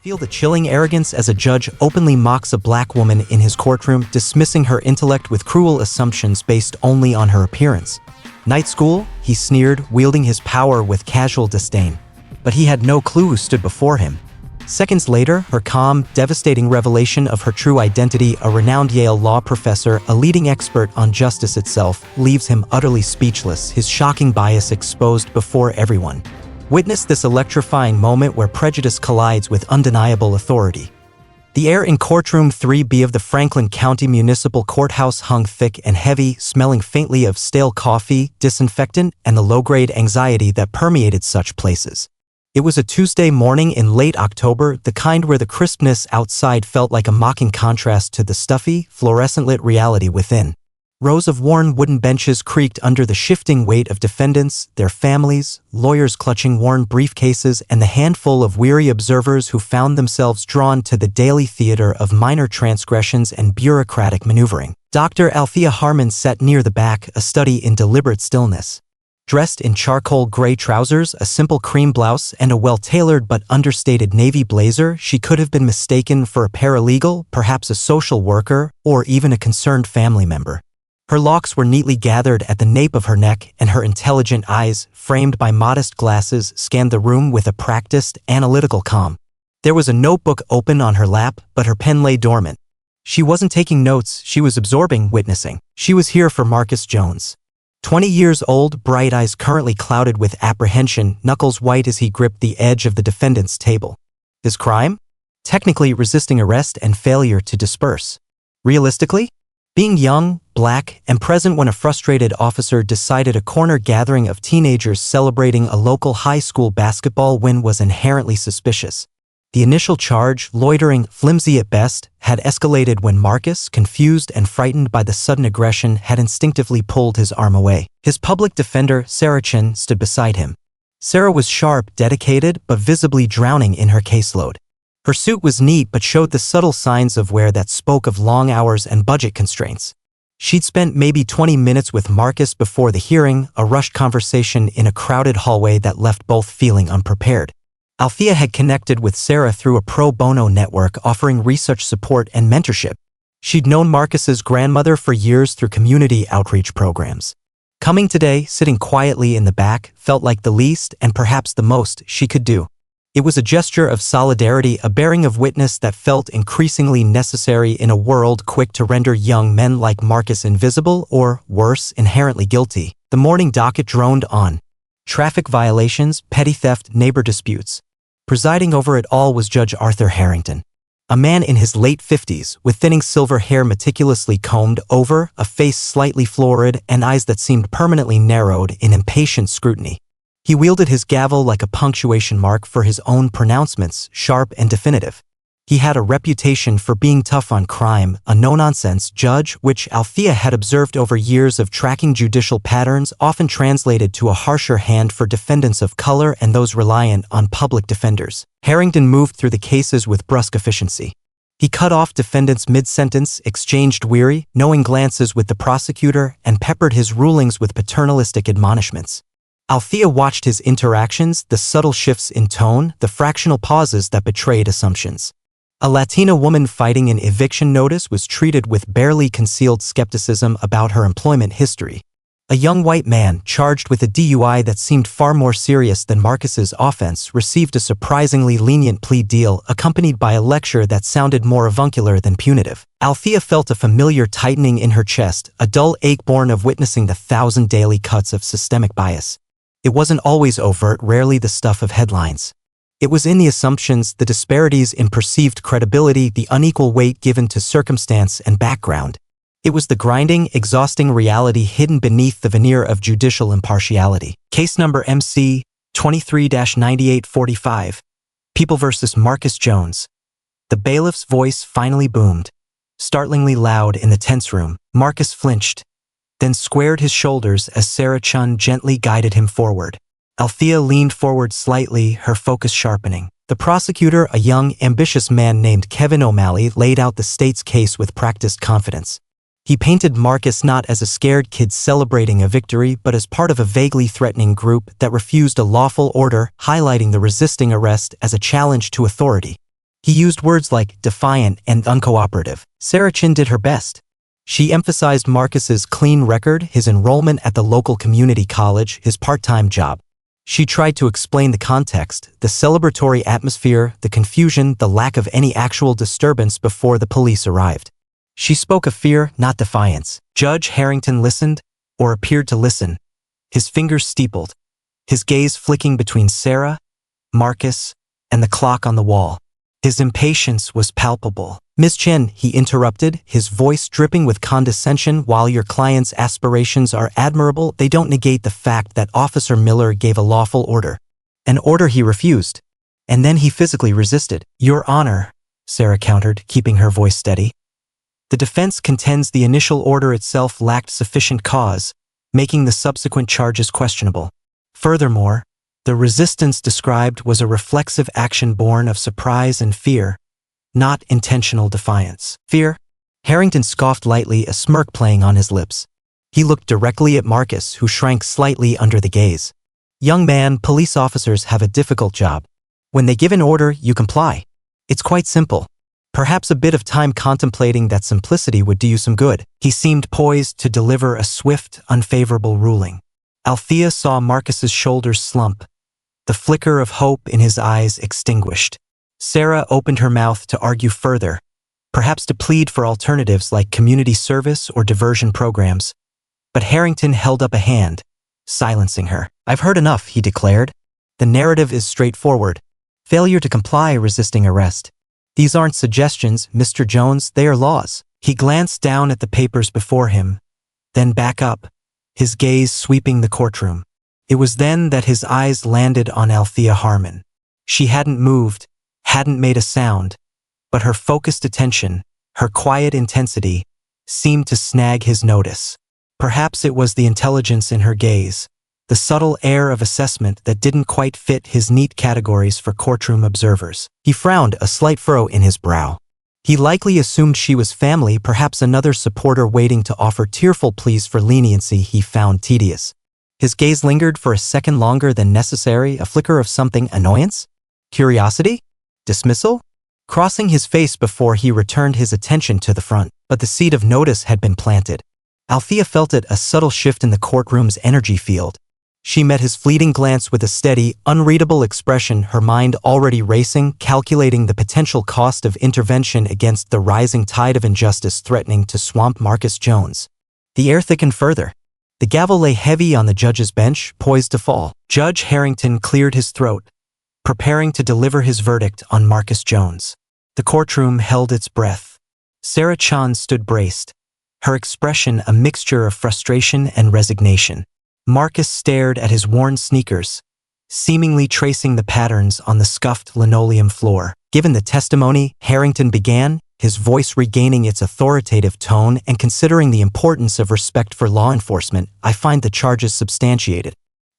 Feel the chilling arrogance as a judge openly mocks a black woman in his courtroom, dismissing her intellect with cruel assumptions based only on her appearance. Night school, he sneered, wielding his power with casual disdain. But he had no clue who stood before him. Seconds later, her calm, devastating revelation of her true identity, a renowned Yale Law Professor, a leading expert on justice itself, leaves him utterly speechless, his shocking bias exposed before everyone. Witness this electrifying moment where prejudice collides with undeniable authority. The air in Courtroom 3B of the Franklin County Municipal Courthouse hung thick and heavy, smelling faintly of stale coffee, disinfectant, and the low-grade anxiety that permeated such places. It was a Tuesday morning in late October, the kind where the crispness outside felt like a mocking contrast to the stuffy, fluorescent-lit reality within. Rows of worn wooden benches creaked under the shifting weight of defendants, their families, lawyers clutching worn briefcases, and the handful of weary observers who found themselves drawn to the daily theater of minor transgressions and bureaucratic maneuvering. Dr. Althea Harmon sat near the back, a study in deliberate stillness. Dressed in charcoal gray trousers, a simple cream blouse, and a well-tailored but understated navy blazer, she could have been mistaken for a paralegal, perhaps a social worker, or even a concerned family member. Her locks were neatly gathered at the nape of her neck, and her intelligent eyes, framed by modest glasses, scanned the room with a practiced, analytical calm. There was a notebook open on her lap, but her pen lay dormant. She wasn't taking notes, she was absorbing, witnessing. She was here for Marcus Jones. 20 years old, bright eyes currently clouded with apprehension, knuckles white as he gripped the edge of the defendant's table. His crime? Technically resisting arrest and failure to disperse. Realistically? Being young, black, and present when a frustrated officer decided a corner gathering of teenagers celebrating a local high school basketball win was inherently suspicious. The initial charge, loitering, flimsy at best, had escalated when Marcus, confused and frightened by the sudden aggression, had instinctively pulled his arm away. His public defender, Sarah Chin, stood beside him. Sarah was sharp, dedicated, but visibly drowning in her caseload. Her suit was neat but showed the subtle signs of wear that spoke of long hours and budget constraints. She'd spent maybe 20 minutes with Marcus before the hearing, a rushed conversation in a crowded hallway that left both feeling unprepared. Althea had connected with Sarah through a pro bono network offering research support and mentorship. She'd known Marcus's grandmother for years through community outreach programs. Coming today, sitting quietly in the back, felt like the least and perhaps the most she could do. It was a gesture of solidarity, a bearing of witness that felt increasingly necessary in a world quick to render young men like Marcus invisible or, worse, inherently guilty. The morning docket droned on. Traffic violations, petty theft, neighbor disputes. Presiding over it all was Judge Arthur Harrington. A man in his late 50s, with thinning silver hair meticulously combed over, a face slightly florid, and eyes that seemed permanently narrowed in impatient scrutiny. He wielded his gavel like a punctuation mark for his own pronouncements, sharp and definitive. He had a reputation for being tough on crime, a no-nonsense judge, which Althea had observed over years of tracking judicial patterns, often translated to a harsher hand for defendants of color and those reliant on public defenders. Harrington moved through the cases with brusque efficiency. He cut off defendants mid-sentence, exchanged weary, knowing glances with the prosecutor, and peppered his rulings with paternalistic admonishments. Althea watched his interactions, the subtle shifts in tone, the fractional pauses that betrayed assumptions. A Latina woman fighting an eviction notice was treated with barely concealed skepticism about her employment history. A young white man, charged with a DUI that seemed far more serious than Marcus's offense, received a surprisingly lenient plea deal accompanied by a lecture that sounded more avuncular than punitive. Althea felt a familiar tightening in her chest, a dull ache born of witnessing the 1,000 daily cuts of systemic bias. It wasn't always overt, rarely the stuff of headlines. It was in the assumptions, the disparities in perceived credibility, the unequal weight given to circumstance and background. It was the grinding, exhausting reality hidden beneath the veneer of judicial impartiality. Case number MC 23-9845. People v. Marcus Jones. The bailiff's voice finally boomed. Startlingly loud in the tense room, Marcus flinched, then squared his shoulders as Sarah Chun gently guided him forward. Althea leaned forward slightly, her focus sharpening. The prosecutor, a young, ambitious man named Kevin O'Malley, laid out the state's case with practiced confidence. He painted Marcus not as a scared kid celebrating a victory, but as part of a vaguely threatening group that refused a lawful order, highlighting the resisting arrest as a challenge to authority. He used words like defiant and uncooperative. Sarah Chin did her best. She emphasized Marcus's clean record, his enrollment at the local community college, his part-time job. She tried to explain the context, the celebratory atmosphere, the confusion, the lack of any actual disturbance before the police arrived. She spoke of fear, not defiance. Judge Harrington listened, or appeared to listen, his fingers steepled, his gaze flicking between Sarah, Marcus, and the clock on the wall. His impatience was palpable. "Miss Chen," he interrupted, his voice dripping with condescension, "while your client's aspirations are admirable, they don't negate the fact that Officer Miller gave a lawful order. An order he refused. And then he physically resisted." "Your Honor," Sarah countered, keeping her voice steady. "The defense contends the initial order itself lacked sufficient cause, making the subsequent charges questionable. Furthermore, the resistance described was a reflexive action born of surprise and fear, not intentional defiance." "Fear?" Harrington scoffed lightly, a smirk playing on his lips. He looked directly at Marcus, who shrank slightly under the gaze. "Young man, police officers have a difficult job. When they give an order, you comply. It's quite simple. Perhaps a bit of time contemplating that simplicity would do you some good." He seemed poised to deliver a swift, unfavorable ruling. Althea saw Marcus's shoulders slump, the flicker of hope in his eyes extinguished. Sarah opened her mouth to argue further, perhaps to plead for alternatives like community service or diversion programs. But Harrington held up a hand, silencing her. "I've heard enough," he declared. "The narrative is straightforward. Failure to comply, resisting arrest. These aren't suggestions, Mr. Jones, they are laws." He glanced down at the papers before him, then back up, his gaze sweeping the courtroom. It was then that his eyes landed on Althea Harmon. She hadn't moved, hadn't made a sound, but her focused attention, her quiet intensity, seemed to snag his notice. Perhaps it was the intelligence in her gaze, the subtle air of assessment that didn't quite fit his neat categories for courtroom observers. He frowned, a slight furrow in his brow. He likely assumed she was family, perhaps another supporter waiting to offer tearful pleas for leniency he found tedious. His gaze lingered for a second longer than necessary, a flicker of something, annoyance? Curiosity? Dismissal? Crossing his face before he returned his attention to the front, but the seed of notice had been planted. Althea felt it, a subtle shift in the courtroom's energy field. She met his fleeting glance with a steady, unreadable expression, her mind already racing, calculating the potential cost of intervention against the rising tide of injustice threatening to swamp Marcus Jones. The air thickened further. The gavel lay heavy on the judge's bench, poised to fall. Judge Harrington cleared his throat, preparing to deliver his verdict on Marcus Jones. The courtroom held its breath. Sarah Chan stood braced, her expression a mixture of frustration and resignation. Marcus stared at his worn sneakers, seemingly tracing the patterns on the scuffed linoleum floor. Given the testimony, Harrington began, his voice regaining its authoritative tone, and considering the importance of respect for law enforcement, I find the charges substantiated.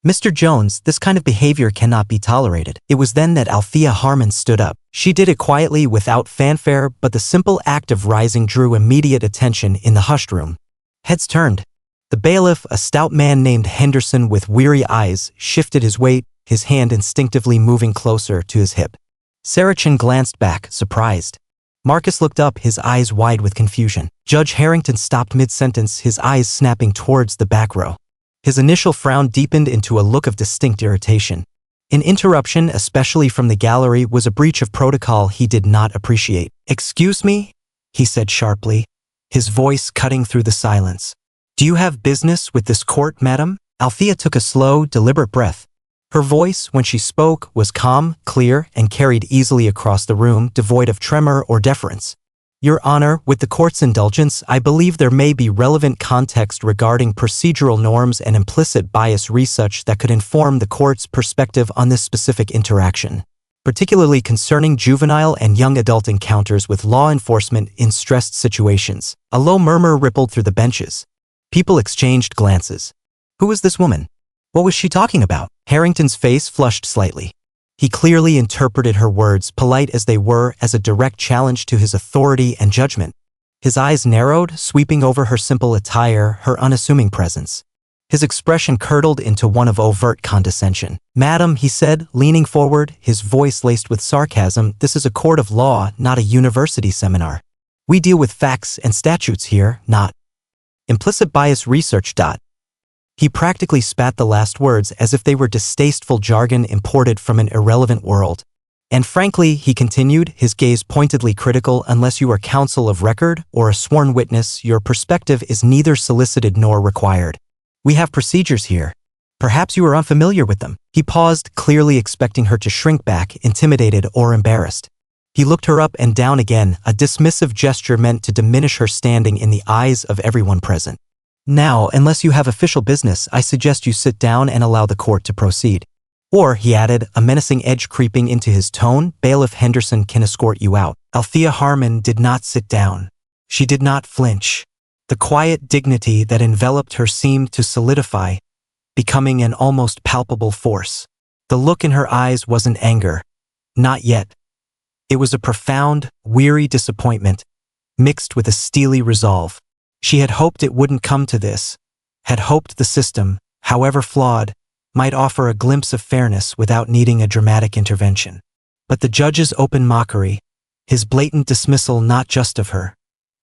Mr. Jones, this kind of behavior cannot be tolerated. It was then that Althea Harmon stood up. She did it quietly, without fanfare, but the simple act of rising drew immediate attention in the hushed room. Heads turned. The bailiff, a stout man named Henderson with weary eyes, shifted his weight, his hand instinctively moving closer to his hip. Sarah Chin glanced back, surprised. Marcus looked up, his eyes wide with confusion. Judge Harrington stopped mid-sentence, his eyes snapping towards the back row. His initial frown deepened into a look of distinct irritation. An interruption, especially from the gallery, was a breach of protocol he did not appreciate. "Excuse me?" he said sharply, his voice cutting through the silence. "Do you have business with this court, madam?" Althea took a slow, deliberate breath. Her voice, when she spoke, was calm, clear, and carried easily across the room, devoid of tremor or deference. "Your Honor, with the court's indulgence, I believe there may be relevant context regarding procedural norms and implicit bias research that could inform the court's perspective on this specific interaction, particularly concerning juvenile and young adult encounters with law enforcement in stressed situations." A low murmur rippled through the benches. People exchanged glances. Who was this woman? What was she talking about? Harrington's face flushed slightly. He clearly interpreted her words, polite as they were, as a direct challenge to his authority and judgment. His eyes narrowed, sweeping over her simple attire, her unassuming presence. His expression curdled into one of overt condescension. "Madam," he said, leaning forward, his voice laced with sarcasm, "this is a court of law, not a university seminar. We deal with facts and statutes here, not implicit bias research. He practically spat the last words as if they were distasteful jargon imported from an irrelevant world. "And frankly," he continued, his gaze pointedly critical, "unless you are counsel of record or a sworn witness, your perspective is neither solicited nor required. We have procedures here. Perhaps you are unfamiliar with them." He paused, clearly expecting her to shrink back, intimidated or embarrassed. He looked her up and down again, a dismissive gesture meant to diminish her standing in the eyes of everyone present. "Now, unless you have official business, I suggest you sit down and allow the court to proceed. Or," he added, a menacing edge creeping into his tone, "Bailiff Henderson can escort you out." Althea Harmon did not sit down. She did not flinch. The quiet dignity that enveloped her seemed to solidify, becoming an almost palpable force. The look in her eyes wasn't anger. Not yet. It was a profound, weary disappointment, mixed with a steely resolve. She had hoped it wouldn't come to this, had hoped the system, however flawed, might offer a glimpse of fairness without needing a dramatic intervention. But the judge's open mockery, his blatant dismissal not just of her,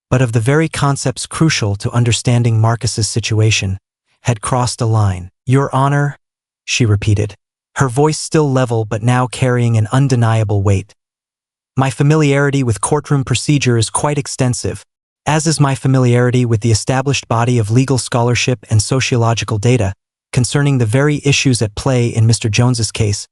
but of the very concepts crucial to understanding Marcus's situation, had crossed a line. "Your Honor," she repeated, her voice still level but now carrying an undeniable weight. "My familiarity with courtroom procedure is quite extensive, as is my familiarity with the established body of legal scholarship and sociological data concerning the very issues at play in Mr. Jones's case,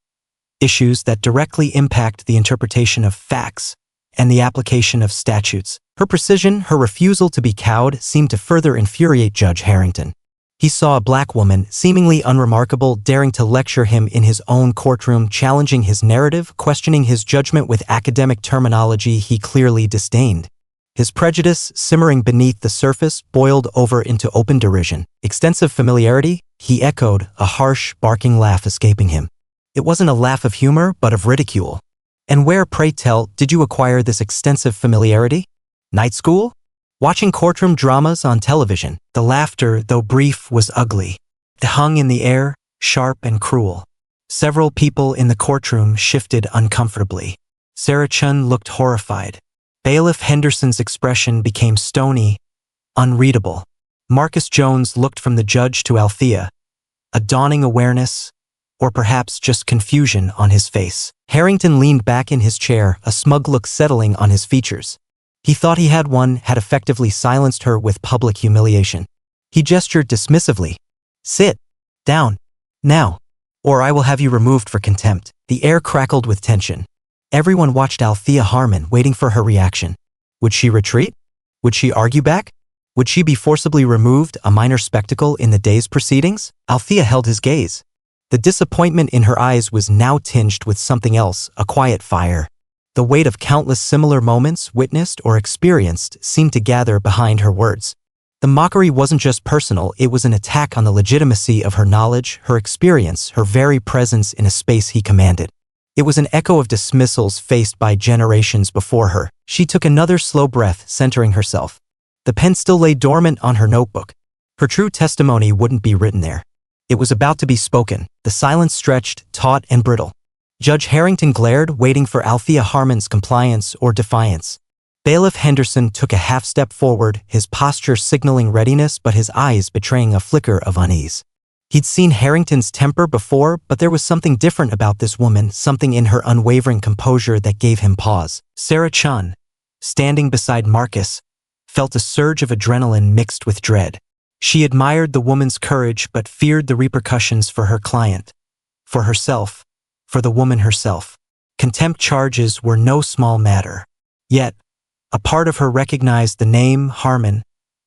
issues that directly impact the interpretation of facts and the application of statutes." Her precision, her refusal to be cowed, seemed to further infuriate Judge Harrington. He saw a black woman, seemingly unremarkable, daring to lecture him in his own courtroom, challenging his narrative, questioning his judgment with academic terminology he clearly disdained. His prejudice, simmering beneath the surface, boiled over into open derision. "Extensive familiarity?" he echoed, a harsh, barking laugh escaping him. It wasn't a laugh of humor, but of ridicule. "And where, pray tell, did you acquire this extensive familiarity? Night school? Watching courtroom dramas on television?" The laughter, though brief, was ugly. It hung in the air, sharp and cruel. Several people in the courtroom shifted uncomfortably. Sarah Chun looked horrified. Bailiff Henderson's expression became stony, unreadable. Marcus Jones looked from the judge to Althea, a dawning awareness, or perhaps just confusion on his face. Harrington leaned back in his chair, a smug look settling on his features. He thought he had effectively silenced her with public humiliation. He gestured dismissively. "Sit down, now, or I will have you removed for contempt." The air crackled with tension. Everyone watched Althea Harmon, waiting for her reaction. Would she retreat? Would she argue back? Would she be forcibly removed, a minor spectacle in the day's proceedings? Althea held his gaze. The disappointment in her eyes was now tinged with something else, a quiet fire. The weight of countless similar moments, witnessed or experienced, seemed to gather behind her words. The mockery wasn't just personal, it was an attack on the legitimacy of her knowledge, her experience, her very presence in a space he commanded. It was an echo of dismissals faced by generations before her. She took another slow breath, centering herself. The pen still lay dormant on her notebook. Her true testimony wouldn't be written there. It was about to be spoken. The silence stretched, taut and brittle. Judge Harrington glared, waiting for Althea Harmon's compliance or defiance. Bailiff Henderson took a half-step forward, his posture signaling readiness but his eyes betraying a flicker of unease. He'd seen Harrington's temper before, but there was something different about this woman, something in her unwavering composure that gave him pause. Sarah Chun, standing beside Marcus, felt a surge of adrenaline mixed with dread. She admired the woman's courage but feared the repercussions for her client, for herself, for the woman herself. Contempt charges were no small matter. Yet, a part of her recognized the name Harmon,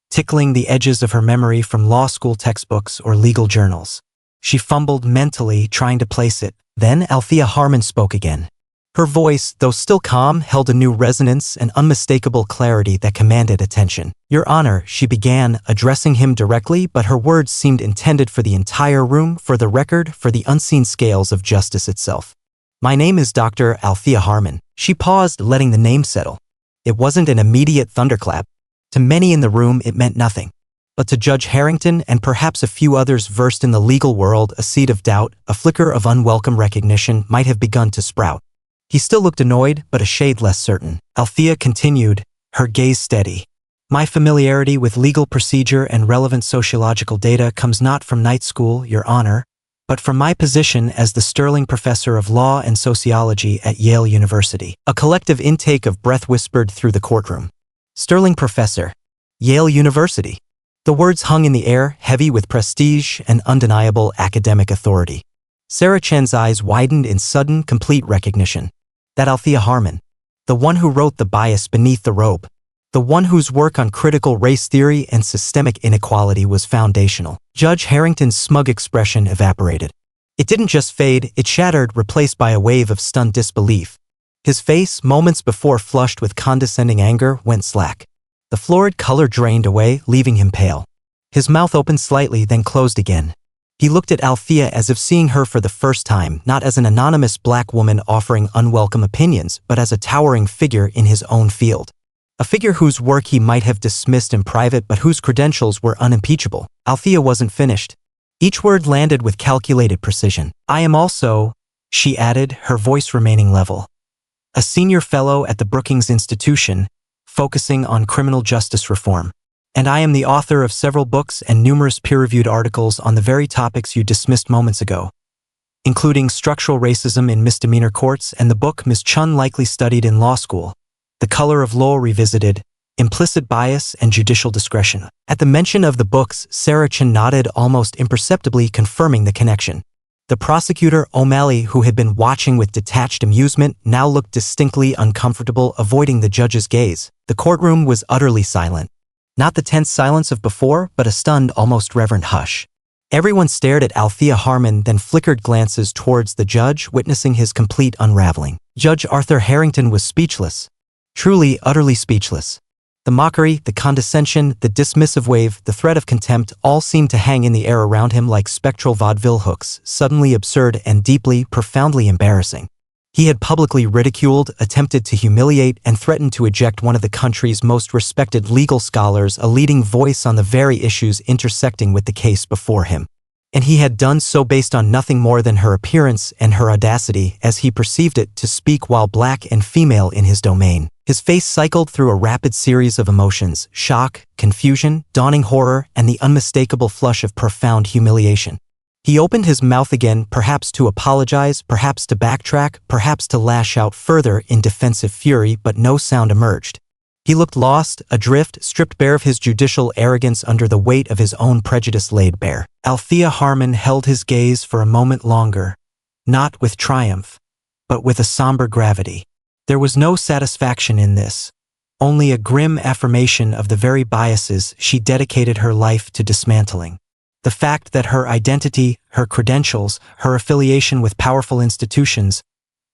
tickling the edges of her memory from law school textbooks or legal journals. She fumbled mentally, trying to place it. Then Althea Harmon spoke again. Her voice, though still calm, held a new resonance and unmistakable clarity that commanded attention. "Your Honor," she began, addressing him directly, but her words seemed intended for the entire room, for the record, for the unseen scales of justice itself. "My name is Dr. Althea Harmon." She paused, letting the name settle. It wasn't an immediate thunderclap. To many in the room, it meant nothing. But to Judge Harrington and perhaps a few others versed in the legal world, a seed of doubt, a flicker of unwelcome recognition might have begun to sprout. He still looked annoyed, but a shade less certain. Althea continued, her gaze steady. My familiarity with legal procedure and relevant sociological data comes not from night school, Your Honor, but from my position as the Sterling Professor of Law and Sociology at Yale University. A collective intake of breath whispered through the courtroom. Sterling Professor. Yale University. The words hung in the air, heavy with prestige and undeniable academic authority. Sarah Chen's eyes widened in sudden, complete recognition. That Althea Harmon. The one who wrote The Bias Beneath the Robe. The one whose work on critical race theory and systemic inequality was foundational. Judge Harrington's smug expression evaporated. It didn't just fade, it shattered, replaced by a wave of stunned disbelief. His face, moments before flushed with condescending anger, went slack. The florid color drained away, leaving him pale. His mouth opened slightly, then closed again. He looked at Althea as if seeing her for the first time, not as an anonymous black woman offering unwelcome opinions, but as a towering figure in his own field. A figure whose work he might have dismissed in private but whose credentials were unimpeachable. Althea wasn't finished. Each word landed with calculated precision. I am also, she added, her voice remaining level, a senior fellow at the Brookings Institution, focusing on criminal justice reform. And I am the author of several books and numerous peer-reviewed articles on the very topics you dismissed moments ago, including structural racism in misdemeanor courts and the book Ms. Chun likely studied in law school, The Color of Law Revisited, Implicit Bias and Judicial Discretion. At the mention of the books, Sarah Chun nodded almost imperceptibly, confirming the connection. The prosecutor, O'Malley, who had been watching with detached amusement, now looked distinctly uncomfortable, avoiding the judge's gaze. The courtroom was utterly silent. Not the tense silence of before, but a stunned, almost reverent hush. Everyone stared at Althea Harmon, then flickered glances towards the judge, witnessing his complete unraveling. Judge Arthur Harrington was speechless. Truly, utterly speechless. The mockery, the condescension, the dismissive wave, the threat of contempt all seemed to hang in the air around him like spectral vaudeville hooks, suddenly absurd and deeply, profoundly embarrassing. He had publicly ridiculed, attempted to humiliate, and threatened to eject one of the country's most respected legal scholars, a leading voice on the very issues intersecting with the case before him. And he had done so based on nothing more than her appearance and her audacity, as he perceived it, to speak while black and female in his domain. His face cycled through a rapid series of emotions: shock, confusion, dawning horror, and the unmistakable flush of profound humiliation. He opened his mouth again, perhaps to apologize, perhaps to backtrack, perhaps to lash out further in defensive fury, but no sound emerged. He looked lost, adrift, stripped bare of his judicial arrogance under the weight of his own prejudice laid bare. Althea Harmon held his gaze for a moment longer, not with triumph, but with a somber gravity. There was no satisfaction in this, only a grim affirmation of the very biases she dedicated her life to dismantling. The fact that her identity, her credentials, her affiliation with powerful institutions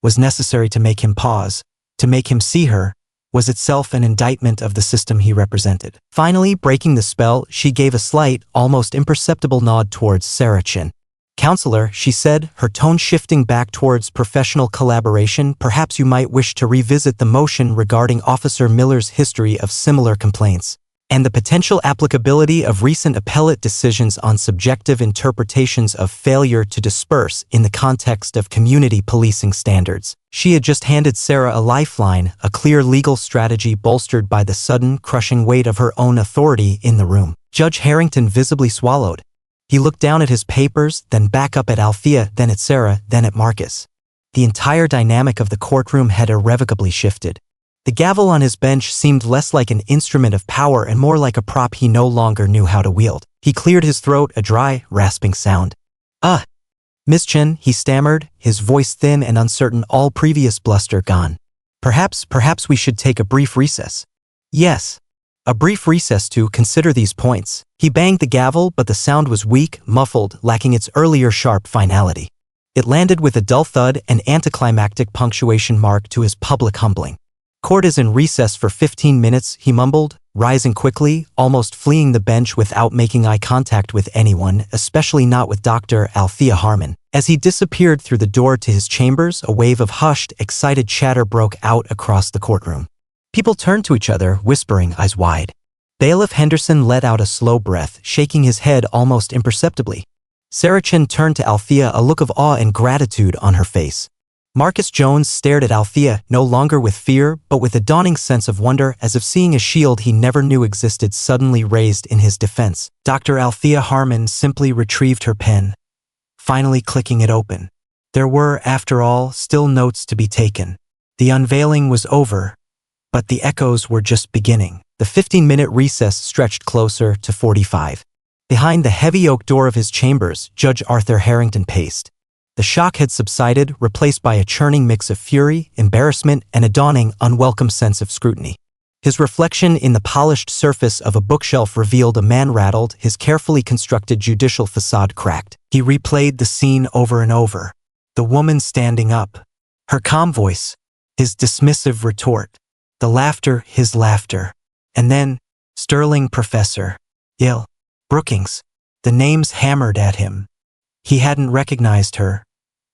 was necessary to make him pause, to make him see her, was itself an indictment of the system he represented. Finally, breaking the spell, she gave a slight, almost imperceptible nod towards Sarah Chin. Counselor, she said, her tone shifting back towards professional collaboration, perhaps you might wish to revisit the motion regarding Officer Miller's history of similar complaints, and the potential applicability of recent appellate decisions on subjective interpretations of failure to disperse in the context of community policing standards. She had just handed Sarah a lifeline, a clear legal strategy bolstered by the sudden, crushing weight of her own authority in the room. Judge Harrington visibly swallowed. He looked down at his papers, then back up at Althea, then at Sarah, then at Marcus. The entire dynamic of the courtroom had irrevocably shifted. The gavel on his bench seemed less like an instrument of power and more like a prop he no longer knew how to wield. He cleared his throat, a dry, rasping sound. Miss Chen, he stammered, his voice thin and uncertain, all previous bluster gone. Perhaps we should take a brief recess. Yes. A brief recess to consider these points. He banged the gavel, but the sound was weak, muffled, lacking its earlier sharp finality. It landed with a dull thud, an anticlimactic punctuation mark to his public humbling. Court is in recess for 15 minutes, he mumbled, rising quickly, almost fleeing the bench without making eye contact with anyone, especially not with Dr. Althea Harmon. As he disappeared through the door to his chambers, a wave of hushed, excited chatter broke out across the courtroom. People turned to each other, whispering, eyes wide. Bailiff Henderson let out a slow breath, shaking his head almost imperceptibly. Sarah Chin turned to Althea, a look of awe and gratitude on her face. Marcus Jones stared at Althea, no longer with fear, but with a dawning sense of wonder, as if seeing a shield he never knew existed suddenly raised in his defense. Dr. Althea Harmon simply retrieved her pen, finally clicking it open. There were, after all, still notes to be taken. The unveiling was over, but the echoes were just beginning. The 15-minute recess stretched closer to 45. Behind the heavy oak door of his chambers, Judge Arthur Harrington paced. The shock had subsided, replaced by a churning mix of fury, embarrassment, and a dawning, unwelcome sense of scrutiny. His reflection in the polished surface of a bookshelf revealed a man rattled, his carefully constructed judicial facade cracked. He replayed the scene over and over. The woman standing up, her calm voice, his dismissive retort, the laughter, his laughter, and then, Sterling Professor, Yale, Brookings, the names hammered at him. He hadn't recognized her,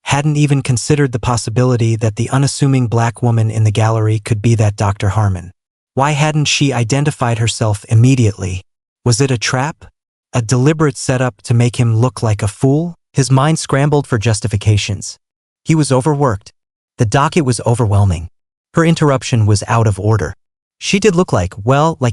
hadn't even considered the possibility that the unassuming black woman in the gallery could be that Dr. Harmon. Why hadn't she identified herself immediately? Was it a trap? A deliberate setup to make him look like a fool? His mind scrambled for justifications. He was overworked. The docket was overwhelming. Her interruption was out of order. She did look like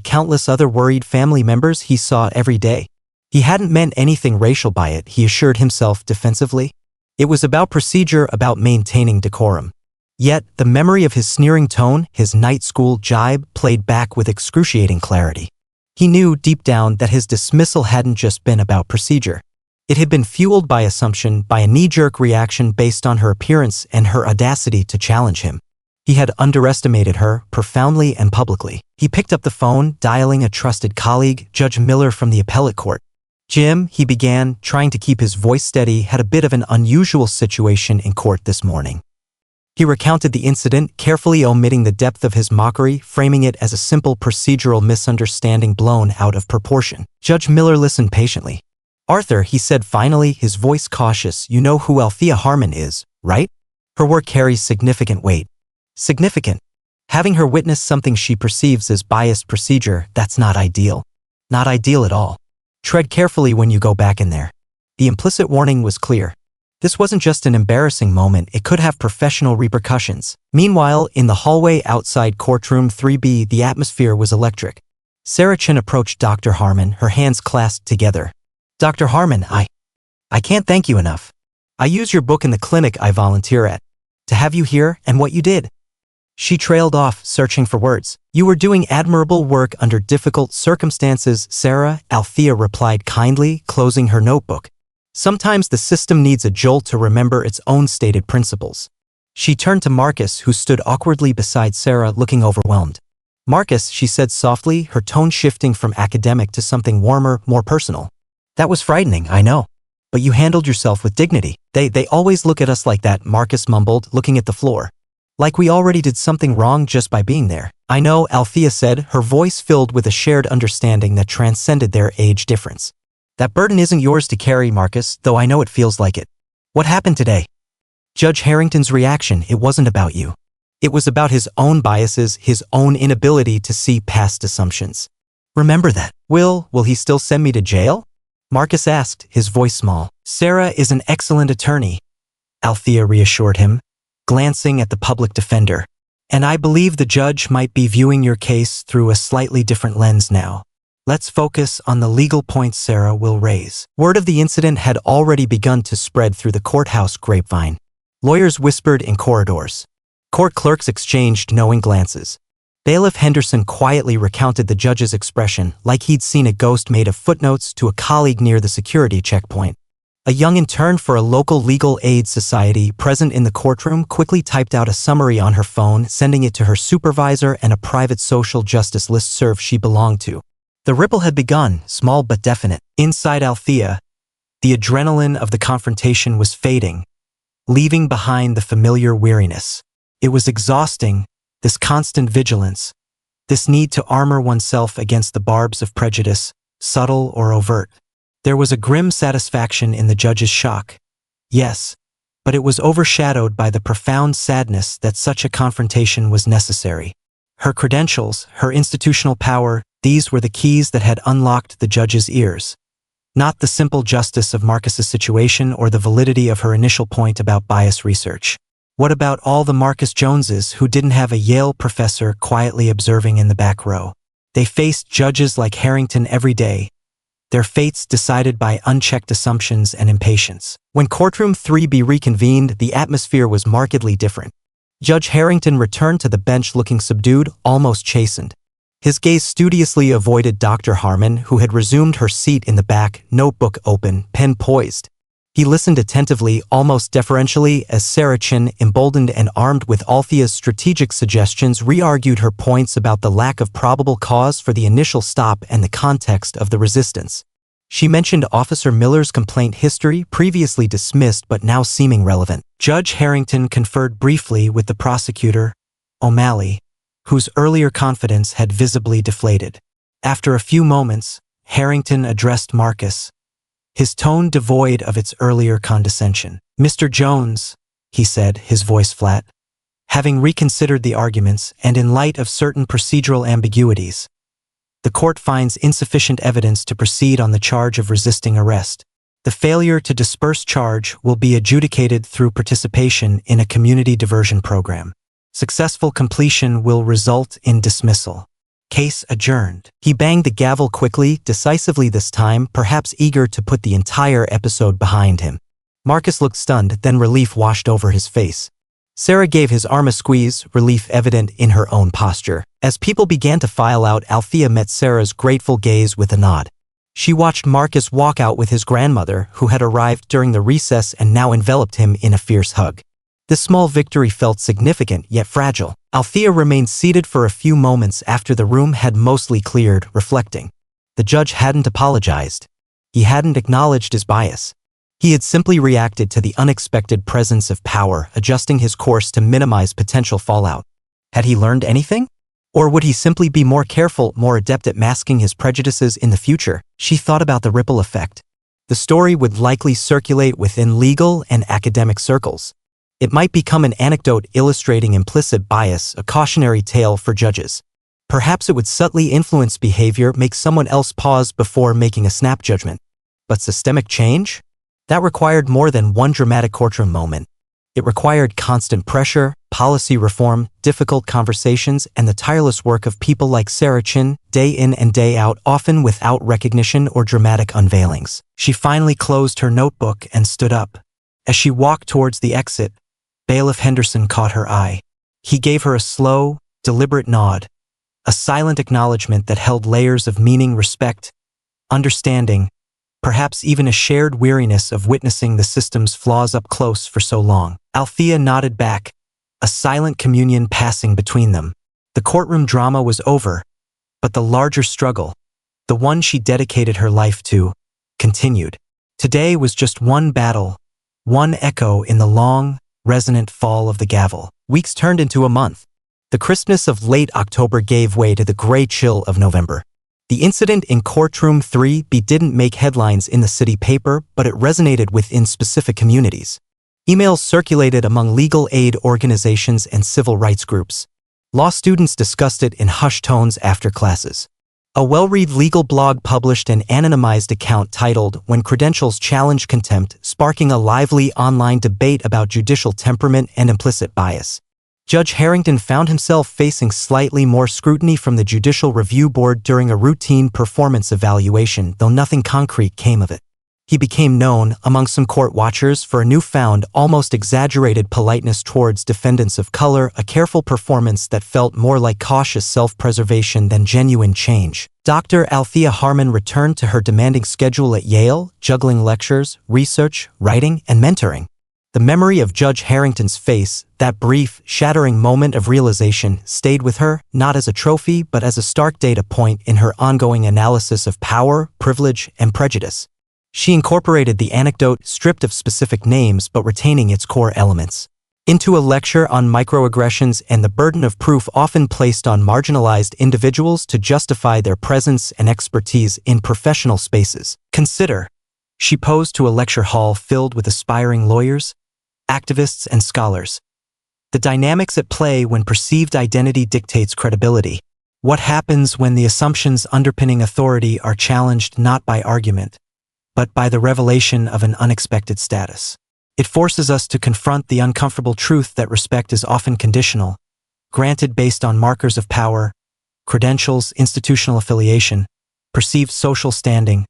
countless other worried family members he saw every day. He hadn't meant anything racial by it, he assured himself defensively. It was about procedure, about maintaining decorum. Yet, the memory of his sneering tone, his night school jibe, played back with excruciating clarity. He knew deep down that his dismissal hadn't just been about procedure. It had been fueled by assumption, by a knee-jerk reaction based on her appearance and her audacity to challenge him. He had underestimated her, profoundly and publicly. He picked up the phone, dialing a trusted colleague, Judge Miller from the appellate court. Jim, he began, trying to keep his voice steady, had a bit of an unusual situation in court this morning. He recounted the incident, carefully omitting the depth of his mockery, framing it as a simple procedural misunderstanding blown out of proportion. Judge Miller listened patiently. Arthur, he said finally, his voice cautious, you know who Althea Harmon is, right? Her work carries significant weight. Significant. Having her witness something she perceives as biased procedure, that's not ideal. Not ideal at all. Tread carefully when you go back in there. The implicit warning was clear. This wasn't just an embarrassing moment, it could have professional repercussions. Meanwhile, in the hallway outside Courtroom 3B, the atmosphere was electric. Sarah Chin approached Dr. Harmon, her hands clasped together. Dr. Harmon, I can't thank you enough. I use your book in the clinic I volunteer at. To have you here and what you did. She trailed off, searching for words. You were doing admirable work under difficult circumstances, Sarah, Althea replied kindly, closing her notebook. Sometimes the system needs a jolt to remember its own stated principles. She turned to Marcus, who stood awkwardly beside Sarah, looking overwhelmed. Marcus, she said softly, her tone shifting from academic to something warmer, more personal. That was frightening, I know. But you handled yourself with dignity. They always look at us like that, Marcus mumbled, looking at the floor. Like we already did something wrong just by being there. I know, Althea said, her voice filled with a shared understanding that transcended their age difference. That burden isn't yours to carry, Marcus, though I know it feels like it. What happened today? Judge Harrington's reaction, it wasn't about you. It was about his own biases, his own inability to see past assumptions. Remember that. Will he still send me to jail? Marcus asked, his voice small. Sarah is an excellent attorney, Althea reassured him, glancing at the public defender. And I believe the judge might be viewing your case through a slightly different lens now. Let's focus on the legal points Sarah will raise. Word of the incident had already begun to spread through the courthouse grapevine. Lawyers whispered in corridors. Court clerks exchanged knowing glances. Bailiff Henderson quietly recounted the judge's expression, like he'd seen a ghost made of footnotes, to a colleague near the security checkpoint. A young intern for a local legal aid society present in the courtroom quickly typed out a summary on her phone, sending it to her supervisor and a private social justice listserv she belonged to. The ripple had begun, small but definite. Inside Althea, the adrenaline of the confrontation was fading, leaving behind the familiar weariness. It was exhausting, this constant vigilance, this need to armor oneself against the barbs of prejudice, subtle or overt. There was a grim satisfaction in the judge's shock. Yes, but it was overshadowed by the profound sadness that such a confrontation was necessary. Her credentials, her institutional power, These were the keys that had unlocked the judge's ears. Not the simple justice of Marcus's situation or the validity of her initial point about bias research. What about all the Marcus Joneses who didn't have a Yale professor quietly observing in the back row? They faced judges like Harrington every day, their fates decided by unchecked assumptions and impatience. When Courtroom 3B reconvened, the atmosphere was markedly different. Judge Harrington returned to the bench looking subdued, almost chastened. His gaze studiously avoided Dr. Harmon, who had resumed her seat in the back, notebook open, pen poised. He listened attentively, almost deferentially, as Sarah Chin, emboldened and armed with Althea's strategic suggestions, re-argued her points about the lack of probable cause for the initial stop and the context of the resistance. She mentioned Officer Miller's complaint history, previously dismissed but now seeming relevant. Judge Harrington conferred briefly with the prosecutor, O'Malley, whose earlier confidence had visibly deflated. After a few moments, Harrington addressed Marcus, his tone devoid of its earlier condescension. "Mr. Jones," he said, his voice flat, "having reconsidered the arguments and in light of certain procedural ambiguities, the court finds insufficient evidence to proceed on the charge of resisting arrest. The failure to disperse charge will be adjudicated through participation in a community diversion program. Successful completion will result in dismissal. Case adjourned." He banged the gavel quickly, decisively this time, perhaps eager to put the entire episode behind him. Marcus looked stunned, then relief washed over his face. Sarah gave his arm a squeeze, relief evident in her own posture. As people began to file out, Althea met Sarah's grateful gaze with a nod. She watched Marcus walk out with his grandmother, who had arrived during the recess and now enveloped him in a fierce hug. This small victory felt significant yet fragile. Althea remained seated for a few moments after the room had mostly cleared, reflecting. The judge hadn't apologized. He hadn't acknowledged his bias. He had simply reacted to the unexpected presence of power, adjusting his course to minimize potential fallout. Had he learned anything? Or would he simply be more careful, more adept at masking his prejudices in the future? She thought about the ripple effect. The story would likely circulate within legal and academic circles. It might become an anecdote illustrating implicit bias, a cautionary tale for judges. Perhaps it would subtly influence behavior, make someone else pause before making a snap judgment. But systemic change? That required more than one dramatic courtroom moment. It required constant pressure, policy reform, difficult conversations, and the tireless work of people like Sarah Chin, day in and day out, often without recognition or dramatic unveilings. She finally closed her notebook and stood up. As she walked towards the exit, Bailiff Henderson caught her eye. He gave her a slow, deliberate nod, a silent acknowledgement that held layers of meaning, respect, understanding, perhaps even a shared weariness of witnessing the system's flaws up close for so long. Althea nodded back, a silent communion passing between them. The courtroom drama was over, but the larger struggle, the one she dedicated her life to, continued. Today was just one battle, one echo in the long, resonant fall of the gavel. Weeks turned into a month. The crispness of late October gave way to the gray chill of November. The incident in Courtroom 3B didn't make headlines in the city paper, but it resonated within specific communities. Emails circulated among legal aid organizations and civil rights groups. Law students discussed it in hushed tones after classes. A well-read legal blog published an anonymized account titled "When Credentials Challenge Contempt," sparking a lively online debate about judicial temperament and implicit bias. Judge Harrington found himself facing slightly more scrutiny from the Judicial Review Board during a routine performance evaluation, though nothing concrete came of it. He became known, among some court watchers, for a newfound, almost exaggerated politeness towards defendants of color, a careful performance that felt more like cautious self-preservation than genuine change. Dr. Althea Harmon returned to her demanding schedule at Yale, juggling lectures, research, writing, and mentoring. The memory of Judge Harrington's face, that brief, shattering moment of realization, stayed with her, not as a trophy but as a stark data point in her ongoing analysis of power, privilege, and prejudice. She incorporated the anecdote, stripped of specific names but retaining its core elements, into a lecture on microaggressions and the burden of proof often placed on marginalized individuals to justify their presence and expertise in professional spaces. Consider, she posed to a lecture hall filled with aspiring lawyers, activists, and scholars. The dynamics at play when perceived identity dictates credibility. What happens when the assumptions underpinning authority are challenged not by argument, but by the revelation of an unexpected status? It forces us to confront the uncomfortable truth that respect is often conditional, granted based on markers of power, credentials, institutional affiliation, perceived social standing,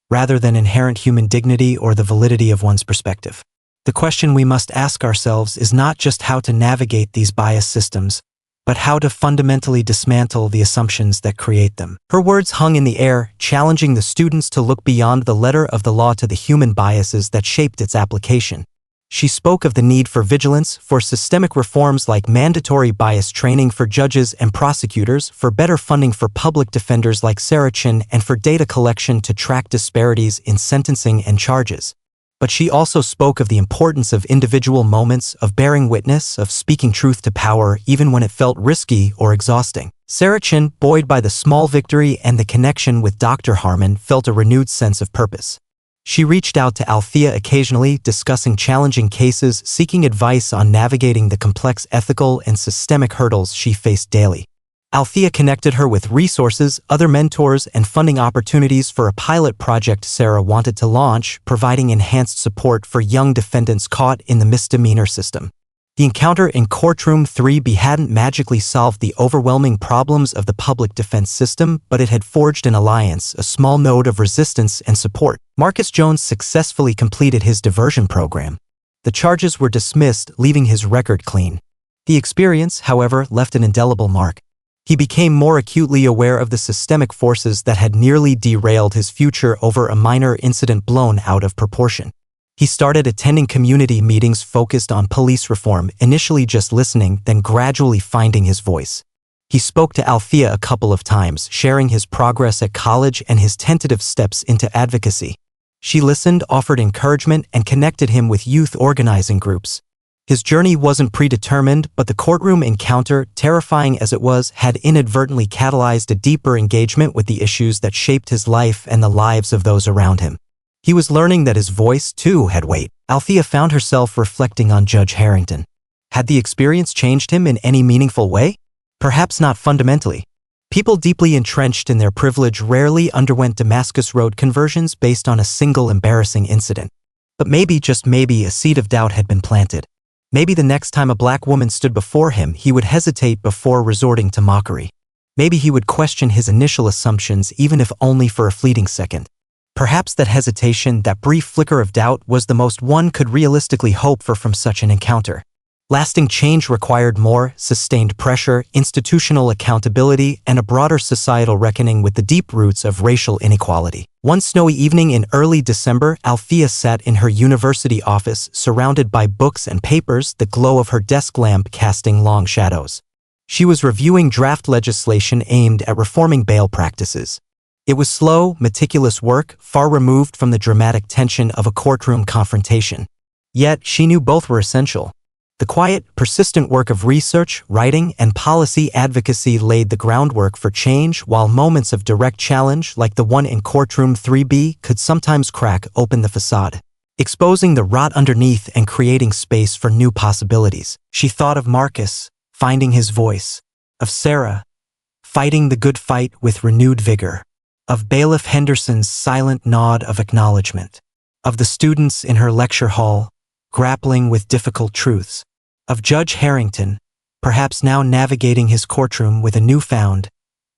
rather than inherent human dignity or the validity of one's perspective. The question we must ask ourselves is not just how to navigate these bias systems, but how to fundamentally dismantle the assumptions that create them. Her words hung in the air, challenging the students to look beyond the letter of the law to the human biases that shaped its application. She spoke of the need for vigilance, for systemic reforms like mandatory bias training for judges and prosecutors, for better funding for public defenders like Harrington, and for data collection to track disparities in sentencing and charges. But she also spoke of the importance of individual moments, of bearing witness, of speaking truth to power even when it felt risky or exhausting. Harrington, buoyed by the small victory and the connection with Dr. Harmon, felt a renewed sense of purpose. She reached out to Althea occasionally, discussing challenging cases, seeking advice on navigating the complex ethical and systemic hurdles she faced daily. Althea connected her with resources, other mentors, and funding opportunities for a pilot project Sarah wanted to launch, providing enhanced support for young defendants caught in the misdemeanor system. The encounter in Courtroom 3B hadn't magically solved the overwhelming problems of the public defense system, but it had forged an alliance, a small node of resistance and support. Marcus Jones successfully completed his diversion program. The charges were dismissed, leaving his record clean. The experience, however, left an indelible mark. He became more acutely aware of the systemic forces that had nearly derailed his future over a minor incident blown out of proportion. He started attending community meetings focused on police reform, initially just listening, then gradually finding his voice. He spoke to Althea a couple of times, sharing his progress at college and his tentative steps into advocacy. She listened, offered encouragement, and connected him with youth organizing groups. His journey wasn't predetermined, but the courtroom encounter, terrifying as it was, had inadvertently catalyzed a deeper engagement with the issues that shaped his life and the lives of those around him. He was learning that his voice, too, had weight. Althea found herself reflecting on Judge Harrington. Had the experience changed him in any meaningful way? Perhaps not fundamentally. People deeply entrenched in their privilege rarely underwent Damascus Road conversions based on a single embarrassing incident. But maybe, just maybe, a seed of doubt had been planted. Maybe the next time a black woman stood before him, he would hesitate before resorting to mockery. Maybe he would question his initial assumptions, even if only for a fleeting second. Perhaps that hesitation, that brief flicker of doubt, was the most one could realistically hope for from such an encounter. Lasting change required more sustained pressure, institutional accountability, and a broader societal reckoning with the deep roots of racial inequality. One snowy evening in early December, Althea sat in her university office, surrounded by books and papers, the glow of her desk lamp casting long shadows. She was reviewing draft legislation aimed at reforming bail practices. It was slow, meticulous work, far removed from the dramatic tension of a courtroom confrontation. Yet, she knew both were essential. The quiet, persistent work of research, writing, and policy advocacy laid the groundwork for change, while moments of direct challenge, like the one in Courtroom 3B, could sometimes crack open the facade, exposing the rot underneath and creating space for new possibilities. She thought of Marcus, finding his voice, of Sarah, fighting the good fight with renewed vigor, of Bailiff Henderson's silent nod of acknowledgement, of the students in her lecture hall, grappling with difficult truths, of Judge Harrington, perhaps now navigating his courtroom with a newfound,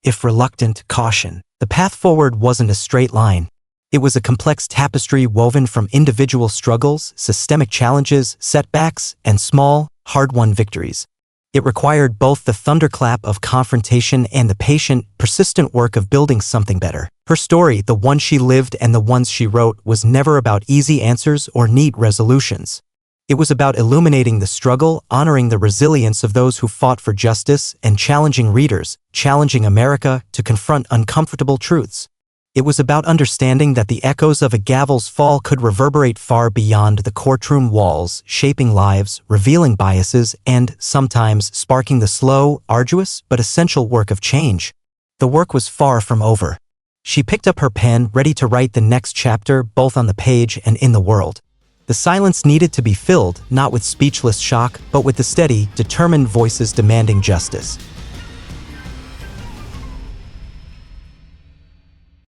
if reluctant, caution. The path forward wasn't a straight line. It was a complex tapestry woven from individual struggles, systemic challenges, setbacks, and small, hard-won victories. It required both the thunderclap of confrontation and the patient, persistent work of building something better. Her story, the one she lived and the ones she wrote, was never about easy answers or neat resolutions. It was about illuminating the struggle, honoring the resilience of those who fought for justice, and challenging readers, challenging America to confront uncomfortable truths. It was about understanding that the echoes of a gavel's fall could reverberate far beyond the courtroom walls, shaping lives, revealing biases, and, sometimes, sparking the slow, arduous, but essential work of change. The work was far from over. She picked up her pen, ready to write the next chapter, both on the page and in the world. The silence needed to be filled, not with speechless shock, but with the steady, determined voices demanding justice.